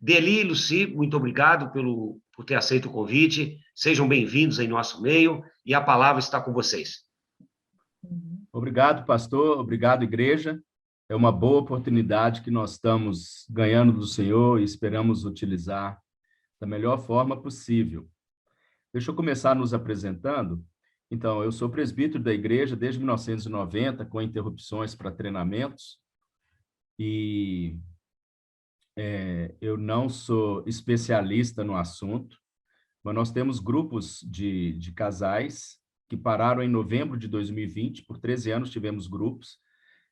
Deli e Luci, muito obrigado por ter aceito o convite. Sejam bem-vindos em nosso meio e a palavra está com vocês. Obrigado, pastor. Obrigado, igreja. É uma boa oportunidade que nós estamos ganhando do Senhor e esperamos utilizar da melhor forma possível. Deixa eu começar nos apresentando. Então, eu sou presbítero da igreja desde 1990, com interrupções para treinamentos, e eu não sou especialista no assunto, mas nós temos grupos de casais que pararam em novembro de 2020, por 13 anos tivemos grupos.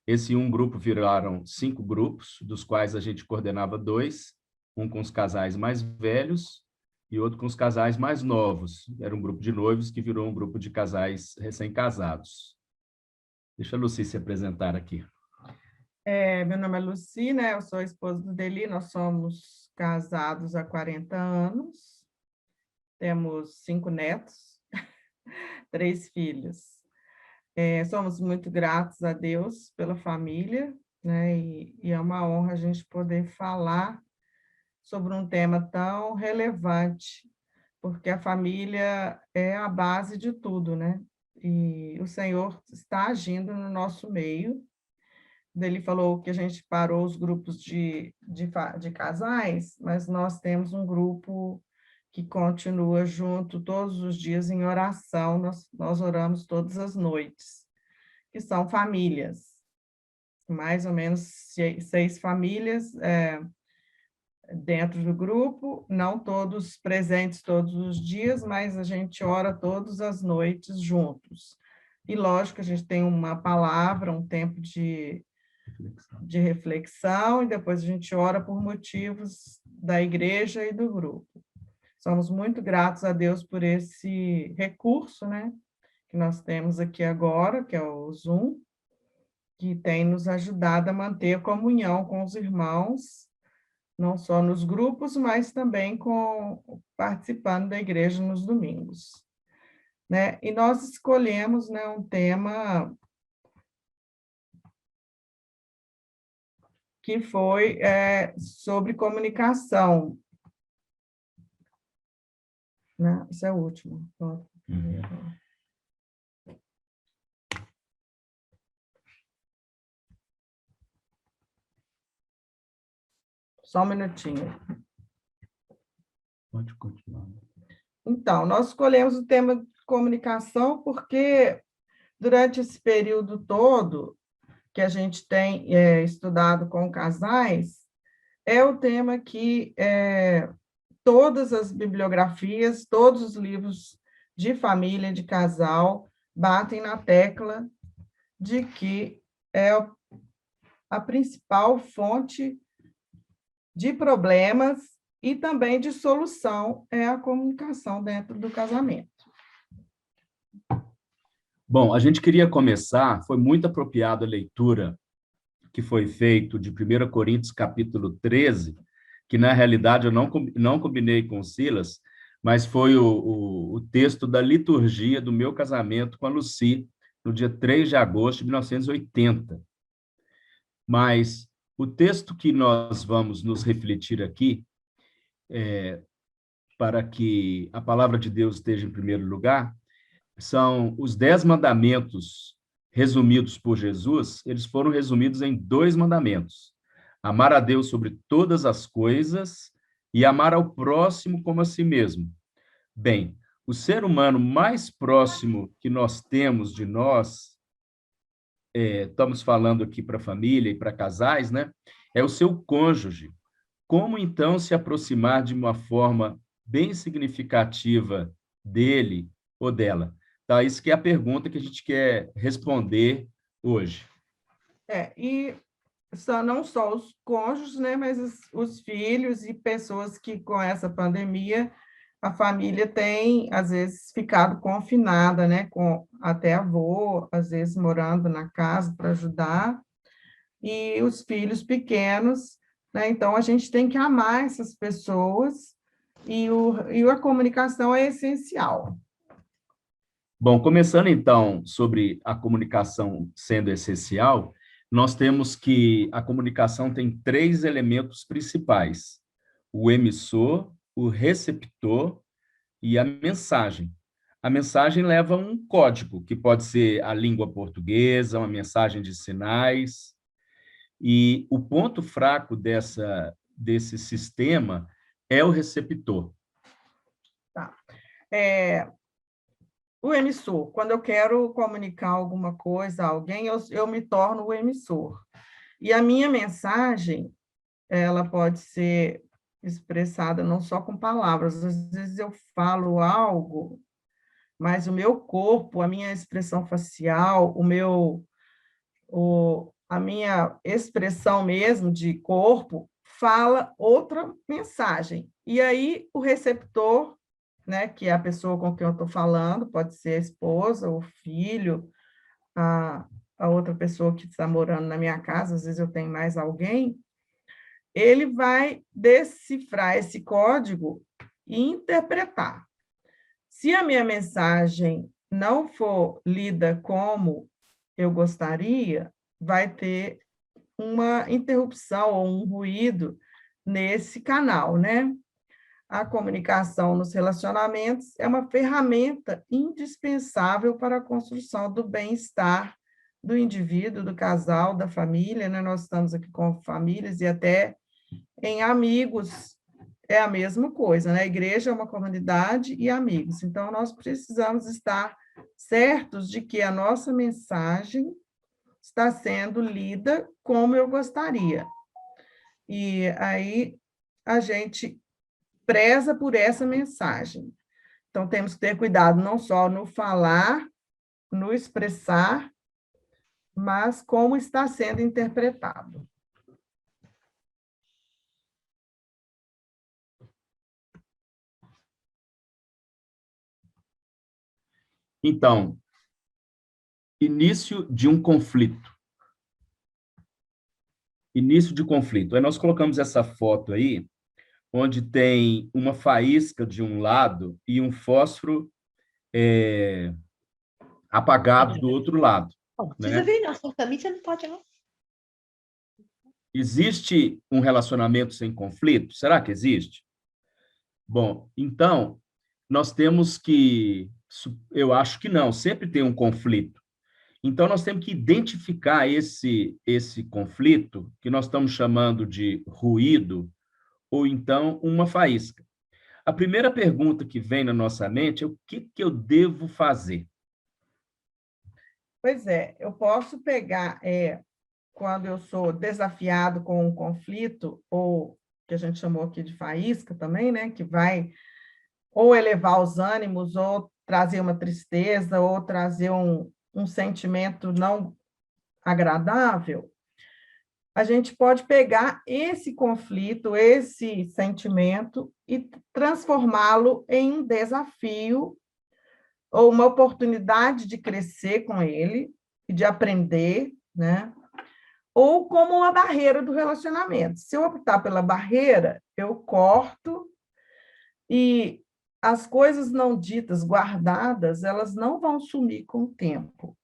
Esse grupo viraram 5 grupos, dos quais a gente coordenava 2, um com os casais mais velhos e outro com os casais mais novos. Era um grupo de noivos que virou um grupo de casais recém-casados. Deixa a Luci se apresentar aqui. Meu nome é Luci, né? Eu sou a esposa do Deli, nós somos casados há 40 anos, temos 5 netos, 3 filhos. Somos muito gratos a Deus pela família, né? E é uma honra a gente poder falar sobre um tema tão relevante, porque a família é a base de tudo, né? E o Senhor está agindo no nosso meio. Ele falou que a gente parou os grupos de casais, mas nós temos um grupo que continua junto todos os dias em oração, nós oramos todas as noites, que são famílias, mais ou menos 6 famílias dentro do grupo, não todos presentes todos os dias, mas a gente ora todas as noites juntos. E lógico, a gente tem uma palavra, um tempo de reflexão, e depois a gente ora por motivos da igreja e do grupo. Somos muito gratos a Deus por esse recurso, né, que nós temos aqui agora, que é o Zoom, que tem nos ajudado a manter a comunhão com os irmãos, não só nos grupos, mas também participando da igreja nos domingos. Né? E nós escolhemos, né, um tema que foi sobre comunicação. Né? Esse é o último. Só um minutinho. Pode continuar. Então, nós escolhemos o tema de comunicação porque, durante esse período todo que a gente tem estudado com casais, é o tema que todas as bibliografias, todos os livros de família, de casal, batem na tecla de que é a principal fonte de problemas e também de solução é a comunicação dentro do casamento. Bom, a gente queria começar, foi muito apropriada a leitura que foi feita de 1 Coríntios, capítulo 13, que, na realidade, eu não combinei com o Silas, mas foi o texto da liturgia do meu casamento com a Luci, no dia 3 de agosto de 1980. Mas o texto que nós vamos nos refletir aqui, para que a palavra de Deus esteja em primeiro lugar, são os 10 mandamentos resumidos por Jesus. Eles foram resumidos em 2 mandamentos: amar a Deus sobre todas as coisas e amar ao próximo como a si mesmo. Bem, o ser humano mais próximo que nós temos de nós, estamos falando aqui para família e para casais, né? É o seu cônjuge. Como, então, se aproximar de uma forma bem significativa dele ou dela? Tá, isso que é a pergunta que a gente quer responder hoje. E não só os cônjuges, né, mas os filhos e pessoas que, com essa pandemia, a família tem, às vezes, ficado confinada, né, com até avô, às vezes morando na casa para ajudar, e os filhos pequenos, né, então a gente tem que amar essas pessoas, e a comunicação é essencial. Bom, começando então sobre a comunicação sendo essencial, nós temos que a comunicação tem 3 elementos principais. o emissor, o receptor e a mensagem. A mensagem leva um código, que pode ser a língua portuguesa, uma mensagem de sinais, e o ponto fraco desse sistema é o receptor. Tá. O emissor, quando eu quero comunicar alguma coisa a alguém, eu me torno o emissor. E a minha mensagem, ela pode ser expressada não só com palavras, às vezes eu falo algo, mas o meu corpo, a minha expressão facial, a minha expressão mesmo de corpo fala outra mensagem. E aí o receptor, né, que é a pessoa com quem eu estou falando, pode ser a esposa, o filho, a outra pessoa que está morando na minha casa, às vezes eu tenho mais alguém, ele vai decifrar esse código e interpretar. Se a minha mensagem não for lida como eu gostaria, vai ter uma interrupção ou um ruído nesse canal, né? A comunicação nos relacionamentos é uma ferramenta indispensável para a construção do bem-estar do indivíduo, do casal, da família, né? Nós estamos aqui com famílias e até em amigos é a mesma coisa, né? A igreja é uma comunidade e amigos. Então, nós precisamos estar certos de que a nossa mensagem está sendo lida como eu gostaria. E aí a gente preza por essa mensagem. Então, temos que ter cuidado não só no falar, no expressar, mas como está sendo interpretado. Então, início de um conflito. Início de conflito. Aí nós colocamos essa foto aí, onde tem uma faísca de um lado e um fósforo apagado do outro lado. Não precisa vir, não. Sua camisa não pode, não. Existe um relacionamento sem conflito? Será que existe? Bom, então, nós temos que... Eu acho que não, sempre tem um conflito. Então, nós temos que identificar esse conflito, que nós estamos chamando de ruído, ou então uma faísca. A primeira pergunta que vem na nossa mente é o que eu devo fazer? Pois é, eu posso pegar, quando eu sou desafiado com um conflito, ou que a gente chamou aqui de faísca também, né, que vai ou elevar os ânimos, ou trazer uma tristeza, ou trazer um sentimento não agradável, a gente pode pegar esse conflito, esse sentimento, e transformá-lo em um desafio ou uma oportunidade de crescer com ele, e de aprender, né? Ou como uma barreira do relacionamento. Se eu optar pela barreira, eu corto e as coisas não ditas, guardadas, elas não vão sumir com o tempo.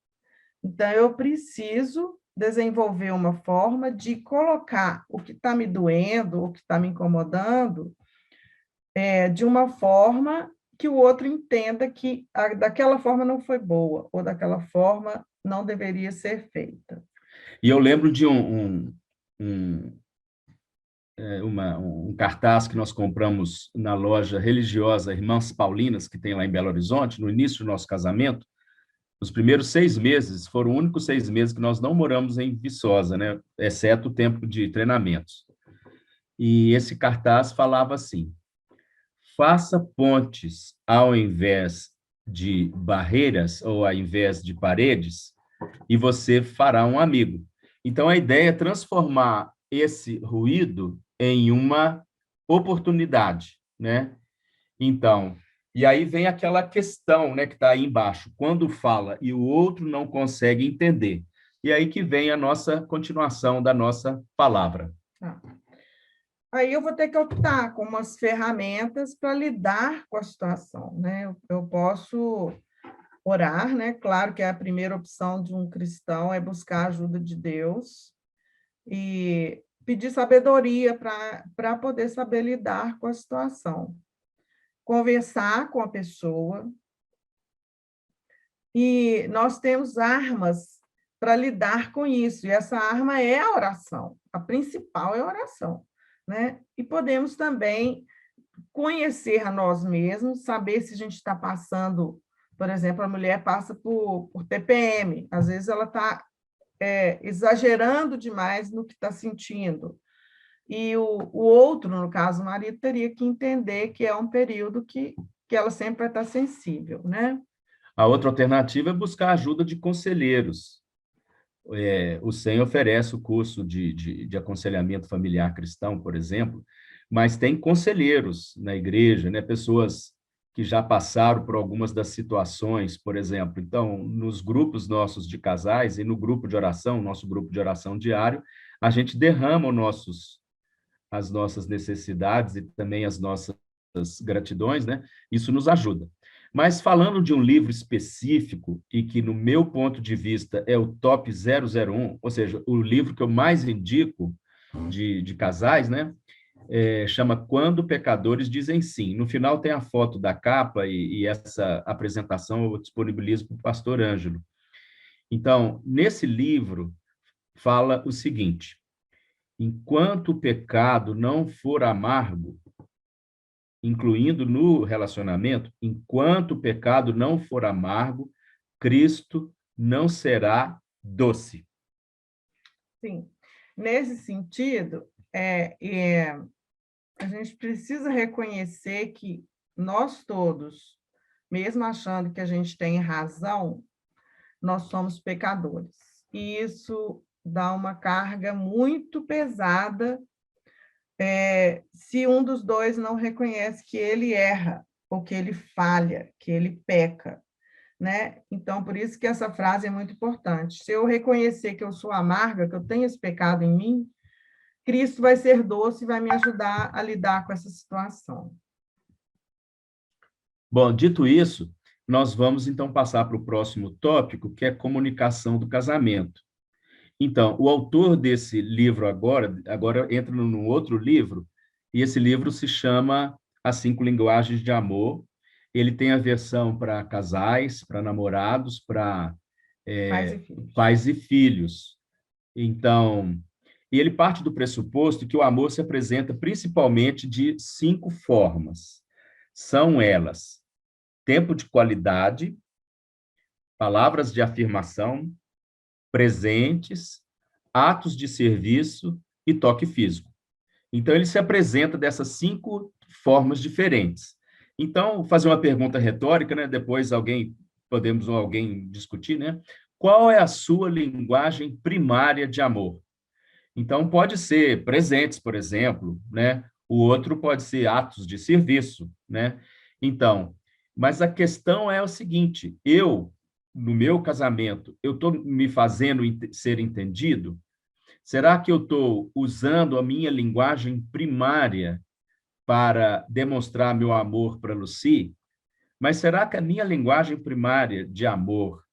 Então, eu preciso desenvolver uma forma de colocar o que está me doendo, o que está me incomodando, de uma forma que o outro entenda que daquela forma não foi boa, ou daquela forma não deveria ser feita. E eu lembro de um cartaz que nós compramos na loja religiosa Irmãs Paulinas, que tem lá em Belo Horizonte, no início do nosso casamento. Os primeiros 6 meses foram os únicos 6 meses que nós não moramos em Viçosa, né? Exceto o tempo de treinamentos. E esse cartaz falava assim: faça pontes ao invés de barreiras ou ao invés de paredes, e você fará um amigo. Então, a ideia é transformar esse ruído em uma oportunidade, né? Então, e aí vem aquela questão, né, que está aí embaixo, quando fala e o outro não consegue entender. E aí que vem a nossa continuação da nossa palavra. Aí eu vou ter que optar com umas ferramentas para lidar com a situação, né? Eu posso orar, né? Claro que a primeira opção de um cristão é buscar a ajuda de Deus e pedir sabedoria para poder saber lidar com a situação. Conversar com a pessoa. E nós temos armas para lidar com isso, e essa arma é a oração, a principal é a oração, né? E podemos também conhecer a nós mesmos, saber se a gente está passando, por exemplo, a mulher passa por TPM, às vezes ela está exagerando demais no que está sentindo, e o outro, no caso, o marido, teria que entender que é um período que ela sempre vai estar sensível, né? A outra alternativa é buscar ajuda de conselheiros. O SEM oferece o curso de aconselhamento familiar cristão, por exemplo, mas tem conselheiros na igreja, né? Pessoas que já passaram por algumas das situações, por exemplo. Então, nos grupos nossos de casais e no grupo de oração, nosso grupo de oração diário, a gente derrama as nossas necessidades e também as nossas gratidões, né? Isso nos ajuda. Mas falando de um livro específico e que, no meu ponto de vista, é o top 001, ou seja, o livro que eu mais indico de casais, né? Chama Quando Pecadores Dizem Sim. No final tem a foto da capa e essa apresentação eu disponibilizo para o pastor Ângelo. Então, nesse livro, fala o seguinte: enquanto o pecado não for amargo, incluindo no relacionamento, enquanto o pecado não for amargo, Cristo não será doce. Sim, nesse sentido, a gente precisa reconhecer que nós todos, mesmo achando que a gente tem razão, nós somos pecadores. E isso dá uma carga muito pesada se um dos dois não reconhece que ele erra, ou que ele falha, que ele peca, né? Então, por isso que essa frase é muito importante. Se eu reconhecer que eu sou amarga, que eu tenho esse pecado em mim, Cristo vai ser doce e vai me ajudar a lidar com essa situação. Bom, dito isso, nós vamos então passar para o próximo tópico, que é comunicação do casamento. Então, o autor desse livro agora entra num outro livro, e esse livro se chama As 5 Linguagens de Amor. Ele tem a versão para casais, para namorados, para pais e filhos. Então, e ele parte do pressuposto que o amor se apresenta principalmente de 5 formas. São elas: tempo de qualidade, palavras de afirmação, presentes, atos de serviço e toque físico. Então, ele se apresenta dessas 5 formas diferentes. Então, vou fazer uma pergunta retórica, né? Depois podemos alguém discutir, né? Qual é a sua linguagem primária de amor? Então, pode ser presentes, por exemplo, né? O outro pode ser atos de serviço, né? Então, mas a questão é o seguinte: no meu casamento, eu estou me fazendo ser entendido? Será que eu estou usando a minha linguagem primária para demonstrar meu amor para Lucy? Mas será que a minha linguagem primária de amor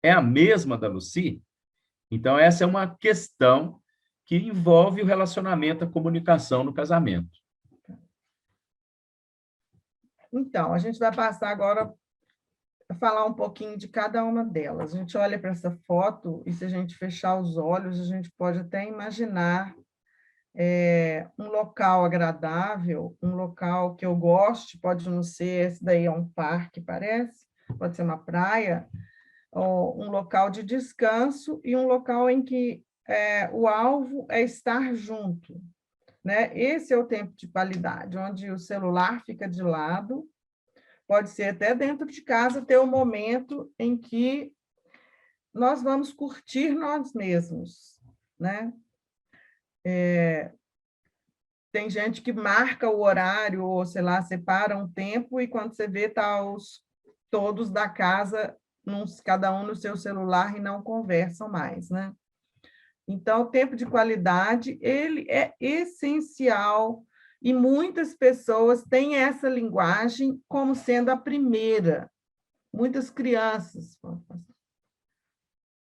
é a mesma da Lucy? Então, essa é uma questão que envolve o relacionamento, a comunicação no casamento. Então, a gente vai passar agora a falar um pouquinho de cada uma delas. A gente olha para essa foto e, se a gente fechar os olhos, a gente pode até imaginar um local agradável, um local que eu goste, pode não ser, esse daí é um parque, parece, pode ser uma praia, ou um local de descanso e um local em que o alvo é estar junto, né? Esse é o tempo de qualidade, onde o celular fica de lado, pode ser até dentro de casa ter um momento em que nós vamos curtir nós mesmos, né? Tem gente que marca o horário, ou, sei lá, separa um tempo, e quando você vê, tá todos da casa, cada um no seu celular, e não conversam mais, né? Então, o tempo de qualidade, ele é essencial, e muitas pessoas têm essa linguagem como sendo a primeira. Muitas crianças.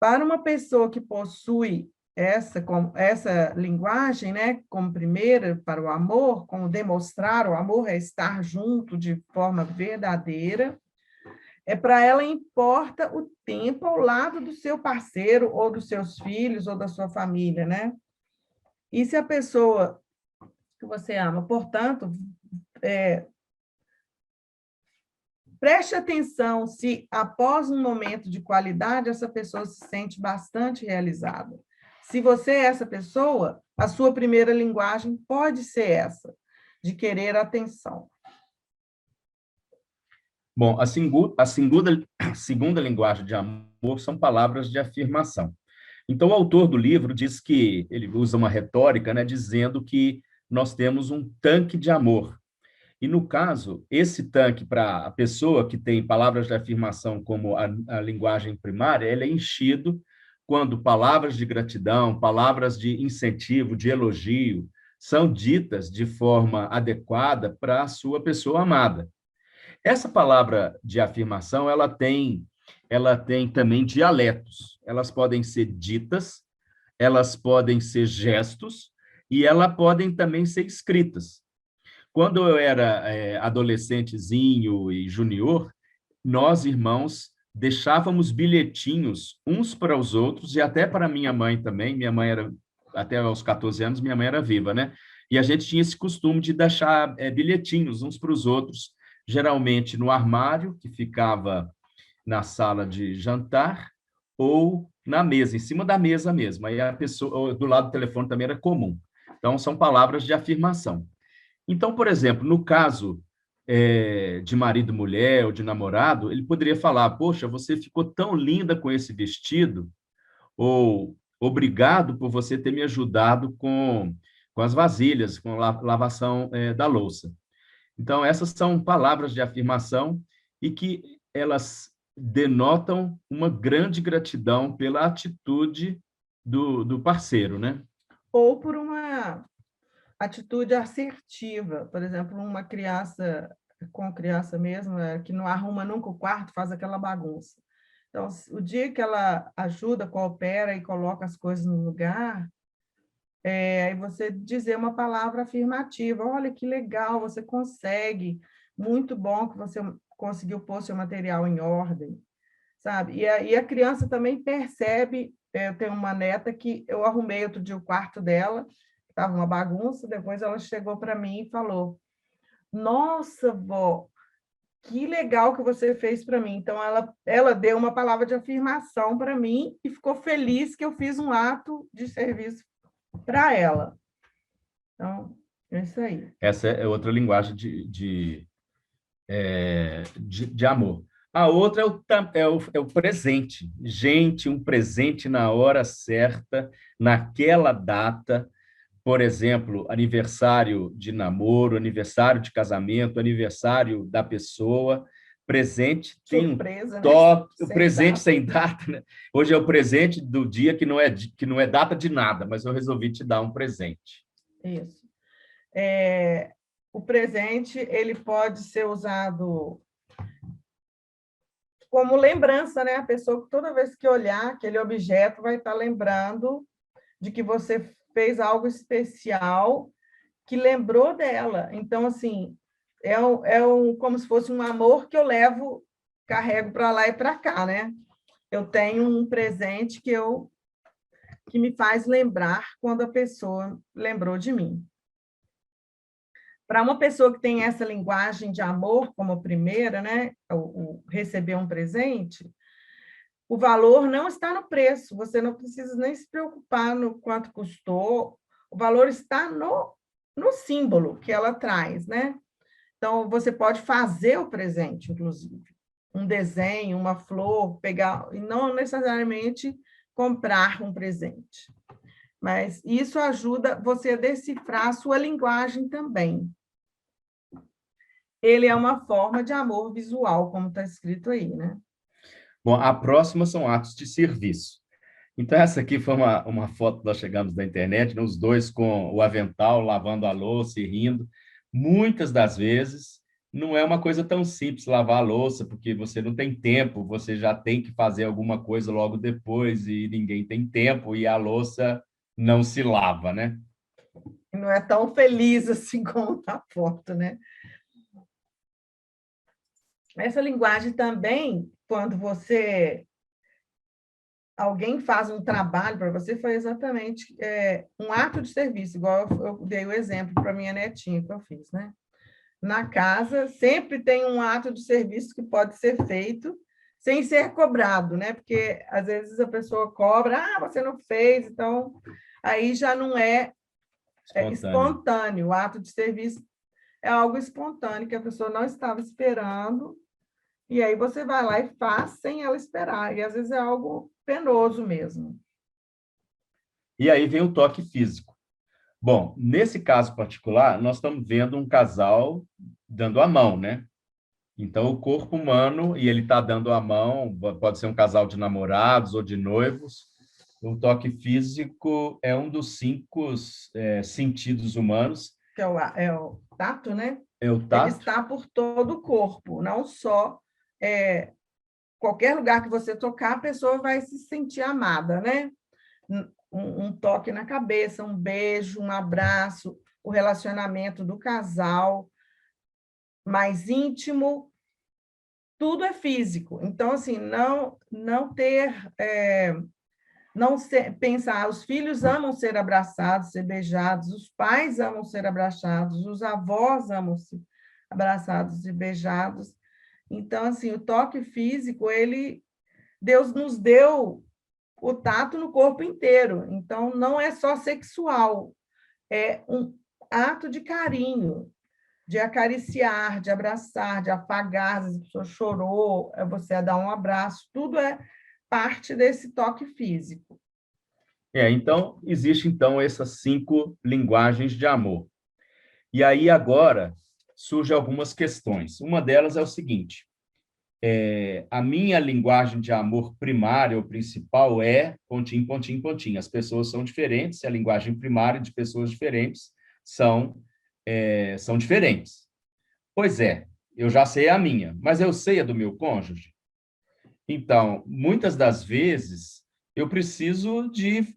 Para uma pessoa que possui essa linguagem, né, como primeira para o amor, como demonstrar o amor é estar junto de forma verdadeira, para ela importa o tempo ao lado do seu parceiro, ou dos seus filhos, ou da sua família, né? E se a pessoa que você ama, portanto, preste atenção se, após um momento de qualidade, essa pessoa se sente bastante realizada. Se você é essa pessoa, a sua primeira linguagem pode ser essa, de querer atenção. Bom, a segunda linguagem de amor são palavras de afirmação. Então, o autor do livro diz que ele usa uma retórica, né, dizendo que nós temos um tanque de amor. E, no caso, esse tanque, para a pessoa que tem palavras de afirmação como a linguagem primária, ele é enchido quando palavras de gratidão, palavras de incentivo, de elogio, são ditas de forma adequada para a sua pessoa amada. Essa palavra de afirmação, ela tem também dialetos. Elas podem ser ditas, elas podem ser gestos, e elas podem também ser escritas. Quando eu era adolescentezinho e junior, nós, irmãos, deixávamos bilhetinhos uns para os outros, e até para minha mãe também. Minha mãe era, até aos 14 anos, minha mãe era viva, né? E a gente tinha esse costume de deixar bilhetinhos uns para os outros, geralmente no armário, que ficava na sala de jantar, ou na mesa, em cima da mesa mesmo. Aí a pessoa, do lado do telefone também era comum. Então, são palavras de afirmação. Então, por exemplo, no caso de marido e mulher, ou de namorado, ele poderia falar: poxa, você ficou tão linda com esse vestido, ou obrigado por você ter me ajudado com as vasilhas, com a lavação da louça. Então, essas são palavras de afirmação e que elas denotam uma grande gratidão pela atitude do parceiro, né? Ou por uma atitude assertiva. Por exemplo, uma criança, com criança mesmo, que não arruma nunca o quarto, faz aquela bagunça. Então, o dia que ela ajuda, coopera e coloca as coisas no lugar, aí você dizer uma palavra afirmativa: olha que legal, você consegue, muito bom que você conseguiu pôr seu material em ordem, sabe? E a criança também percebe. Eu tenho uma neta que eu arrumei outro dia o quarto dela, estava uma bagunça, depois ela chegou para mim e falou: nossa, vó, que legal que você fez para mim. Então, ela deu uma palavra de afirmação para mim e ficou feliz que eu fiz um ato de serviço para ela. Então, é isso aí. Essa é outra linguagem de amor. A outra é o presente. Gente, um presente na hora certa, naquela data. Por exemplo, aniversário de namoro, aniversário de casamento, aniversário da pessoa. Presente tem surpresa, um toque, né? O presente sem data, né? Hoje é o presente do dia que não é data de nada, mas eu resolvi te dar um presente. Isso. O presente, ele pode ser usado como lembrança, né? A pessoa, toda vez que olhar aquele objeto, vai estar lembrando de que você fez algo especial que lembrou dela. Então, assim, como se fosse um amor que eu carrego para lá e para cá, né? Eu tenho um presente que me faz lembrar quando a pessoa lembrou de mim. Para uma pessoa que tem essa linguagem de amor como a primeira, né, o receber um presente, o valor não está no preço, você não precisa nem se preocupar no quanto custou, o valor está no símbolo que ela traz, né? Então, você pode fazer o presente, inclusive, um desenho, uma flor, pegar, e não necessariamente comprar um presente. Mas isso ajuda você a decifrar a sua linguagem também. Ele é uma forma de amor visual, como está escrito aí, né? Bom, a próxima são atos de serviço. Então, essa aqui foi uma foto que nós chegamos da internet, né? Os dois com o avental, lavando a louça e rindo. Muitas das vezes, não é uma coisa tão simples lavar a louça, porque você não tem tempo, você já tem que fazer alguma coisa logo depois, e ninguém tem tempo, e a louça não se lava, né? Não é tão feliz assim como na foto, né? Essa linguagem também, quando alguém faz um trabalho para você, foi exatamente um ato de serviço, igual eu dei o exemplo para minha netinha que eu fiz, né? Na casa, sempre tem um ato de serviço que pode ser feito sem ser cobrado, né? Porque, às vezes, a pessoa cobra, você não fez, então, aí já não é espontâneo. O ato de serviço é algo espontâneo, que a pessoa não estava esperando, e aí você vai lá e faz sem ela esperar, e às vezes é algo penoso mesmo. E aí vem o toque físico. Bom, nesse caso particular, nós estamos vendo um casal dando a mão, né? Então, o corpo humano, e ele está dando a mão, pode ser um casal de namorados ou de noivos. O toque físico é um dos 5 sentidos humanos. Que é o tato, né? É o tato. Ele está por todo o corpo, não só qualquer lugar que você tocar, a pessoa vai se sentir amada, né? Um toque na cabeça, um beijo, um abraço, o relacionamento do casal mais íntimo, tudo é físico. Então, assim, pensar, os filhos amam ser abraçados, ser beijados, os pais amam ser abraçados, os avós amam ser abraçados e beijados. Então, assim, o toque físico, Deus nos deu o tato no corpo inteiro. Então, não é só sexual, é um ato de carinho, de acariciar, de abraçar, de afagar, às vezes a pessoa chorou, você dar um abraço, tudo é parte desse toque físico. Então, existem essas 5 linguagens de amor. E aí, agora, surgem algumas questões. Uma delas é o seguinte, a minha linguagem de amor primária ou principal é ... As pessoas são diferentes, a linguagem primária de pessoas diferentes são diferentes. Pois é, eu já sei a minha, mas eu sei a do meu cônjuge. Então, muitas das vezes, eu preciso de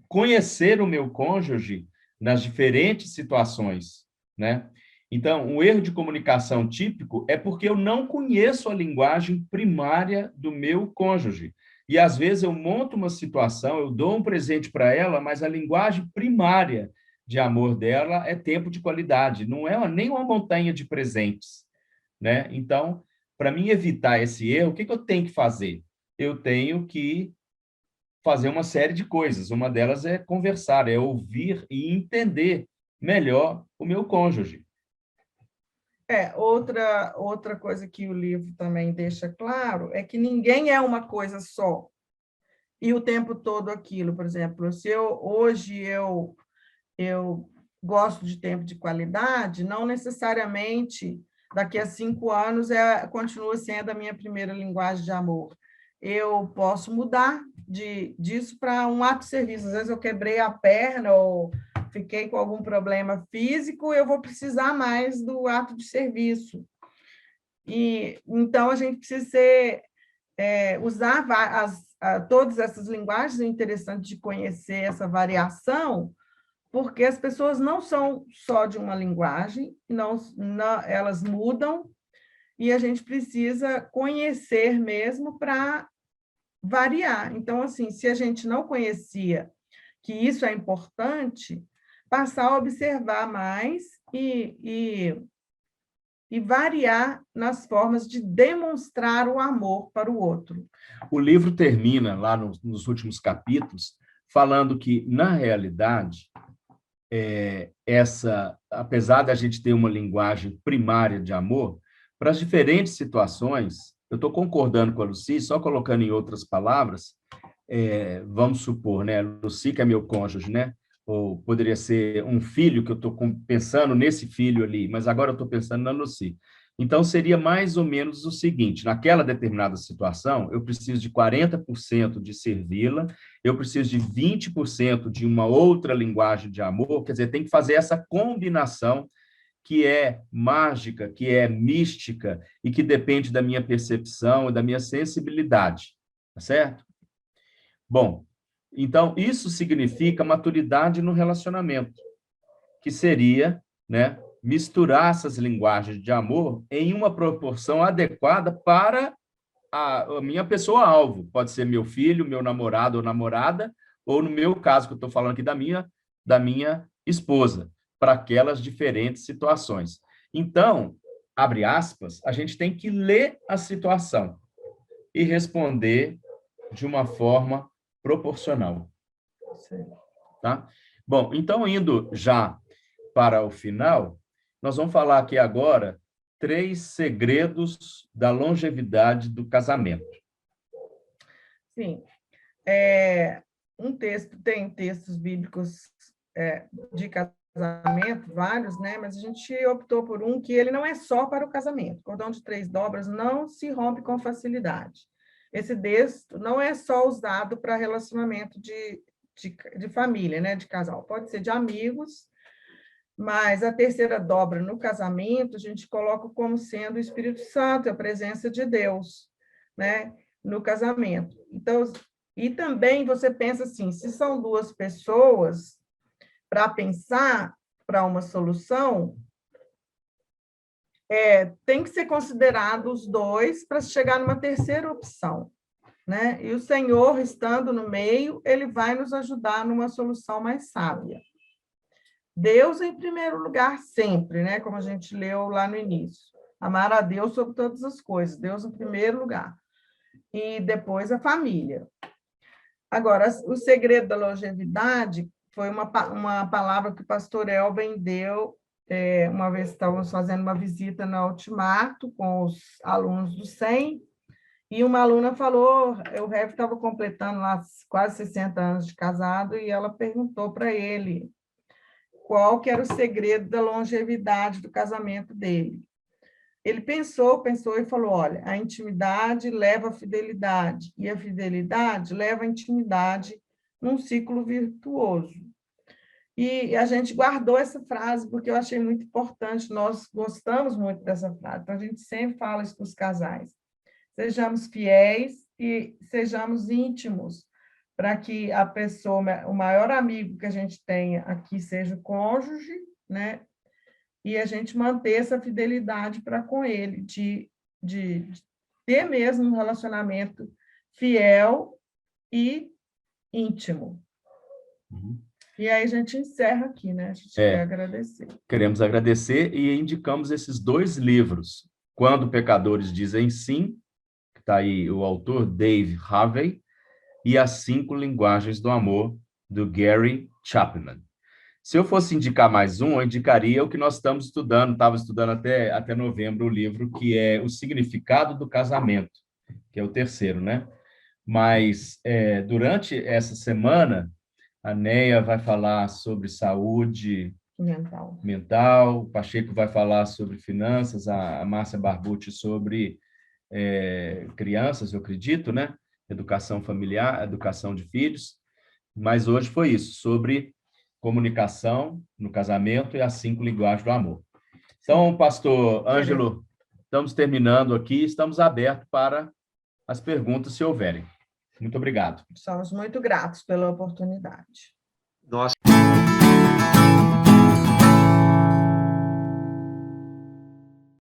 conhecer o meu cônjuge nas diferentes situações, né? Então, o erro de comunicação típico é porque eu não conheço a linguagem primária do meu cônjuge. E, às vezes, eu monto uma situação, eu dou um presente para ela, mas a linguagem primária de amor dela é tempo de qualidade, não é nem uma montanha de presentes, né? Então, para mim evitar esse erro, o que eu tenho que fazer? Eu tenho que fazer uma série de coisas. Uma delas é conversar, é ouvir e entender melhor o meu cônjuge. Outra coisa que o livro também deixa claro é que ninguém é uma coisa só. E o tempo todo aquilo, por exemplo, se hoje eu gosto de tempo de qualidade, não necessariamente daqui a 5 anos continua sendo a minha primeira linguagem de amor. Eu posso mudar disso para um ato de serviço. Às vezes eu quebrei a perna ou fiquei com algum problema físico, eu vou precisar mais do ato de serviço. E então a gente precisa usar todas essas linguagens. É interessante de conhecer essa variação, porque as pessoas não são só de uma linguagem, elas mudam, e a gente precisa conhecer mesmo para variar. Então, assim, se a gente não conhecia que isso é importante, passar a observar mais e variar nas formas de demonstrar o amor para o outro. O livro termina, lá nos últimos capítulos, falando que, na realidade, apesar da gente ter uma linguagem primária de amor, para as diferentes situações, eu estou concordando com a Lucy, só colocando em outras palavras, vamos supor, né, Lucy, que é meu cônjuge, né, ou poderia ser um filho, que eu estou pensando nesse filho ali, mas agora eu estou pensando na Lucy. Então, seria mais ou menos o seguinte, naquela determinada situação, eu preciso de 40% de servi-la, eu preciso de 20% de uma outra linguagem de amor, quer dizer, tem que fazer essa combinação que é mágica, que é mística e que depende da minha percepção e da minha sensibilidade, tá certo? Bom, Então, isso significa maturidade no relacionamento, que seria, né, misturar essas linguagens de amor em uma proporção adequada para a minha pessoa-alvo. Pode ser meu filho, meu namorado ou namorada, ou no meu caso, que eu estou falando aqui da minha esposa, para aquelas diferentes situações. Então, abre aspas, a gente tem que ler a situação e responder de uma forma proporcional. Tá? Bom, então, indo já para o final, nós vamos falar aqui agora 3 segredos da longevidade do casamento. Sim. Tem textos bíblicos de casamento, vários, né? Mas a gente optou por um que ele não é só para o casamento. O cordão de 3 dobras não se rompe com facilidade. Esse texto não é só usado para relacionamento de família, né? De casal. Pode ser de amigos, mas a terceira dobra no casamento, a gente coloca como sendo o Espírito Santo, a presença de Deus, né? No casamento. Então, e também você pensa assim, se são 2 pessoas, para pensar para uma solução, tem que ser considerado os 2 para chegar numa terceira opção, né? E o Senhor, estando no meio, ele vai nos ajudar numa solução mais sábia. Deus em primeiro lugar sempre, né? Como a gente leu lá no início. Amar a Deus sobre todas as coisas, Deus em primeiro lugar. E depois a família. Agora, o segredo da longevidade foi uma palavra que o pastor Elben deu, uma vez estávamos fazendo uma visita na Ultimato com os alunos do SEM, e uma aluna falou, o Rev estava completando lá quase 60 anos de casado, e ela perguntou para ele qual que era o segredo da longevidade do casamento dele. Ele pensou e falou, olha, a intimidade leva à fidelidade, e a fidelidade leva à intimidade num ciclo virtuoso. E a gente guardou essa frase, porque eu achei muito importante, nós gostamos muito dessa frase, então a gente sempre fala isso para os casais. Sejamos fiéis e sejamos íntimos, para que a pessoa, o maior amigo que a gente tenha aqui seja o cônjuge, né? E a gente manter essa fidelidade para com ele, de ter mesmo um relacionamento fiel e íntimo. Uhum. E aí a gente encerra aqui, né? A gente quer agradecer. Queremos agradecer e indicamos esses 2 livros. Quando Pecadores Dizem Sim, que está aí o autor Dave Harvey, e As 5 Linguagens do Amor, do Gary Chapman. Se eu fosse indicar mais um, eu indicaria o que nós estamos estudando, estava estudando até novembro o livro, que é O Significado do Casamento, que é o 3º, né? Mas durante essa semana, a Neia vai falar sobre saúde mental, o Pacheco vai falar sobre finanças, a Márcia Barbucci sobre crianças, eu acredito, né? Educação familiar, educação de filhos. Mas hoje foi isso, sobre comunicação no casamento e as 5 linguagens do amor. Então, pastor Ângelo, estamos terminando aqui, estamos abertos para as perguntas, se houverem. Muito obrigado. Somos muito gratos pela oportunidade. Nós